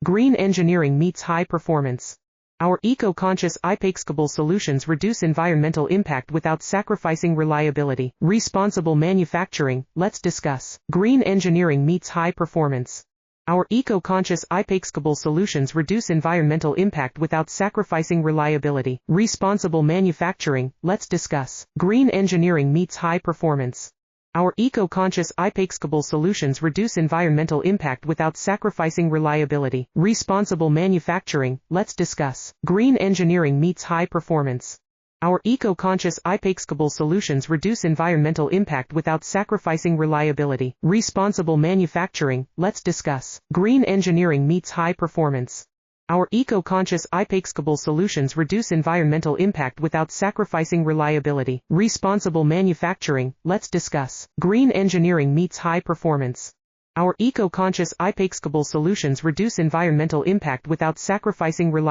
Green engineering meets high performance. Our eco-conscious, unbeatable solutions reduce environmental impact without sacrificing reliability. Responsible manufacturing, let's discuss. Green engineering meets high performance. Our eco-conscious, unbeatable solutions reduce environmental impact without sacrificing reliability. Responsible manufacturing, let's discuss. Green engineering meets high performance. Our eco-conscious, unbeatable solutions reduce environmental impact without sacrificing reliability. Responsible manufacturing, let's discuss. Green engineering meets high performance. Our eco-conscious, unbeatable solutions reduce environmental impact without sacrificing reliability. Responsible manufacturing, let's discuss. Green engineering meets high performance. Our eco-conscious, unbeatable solutions reduce environmental impact without sacrificing reliability. Responsible manufacturing, let's discuss. Green engineering meets high performance. Our eco-conscious, unbeatable solutions reduce environmental impact without sacrificing reliability.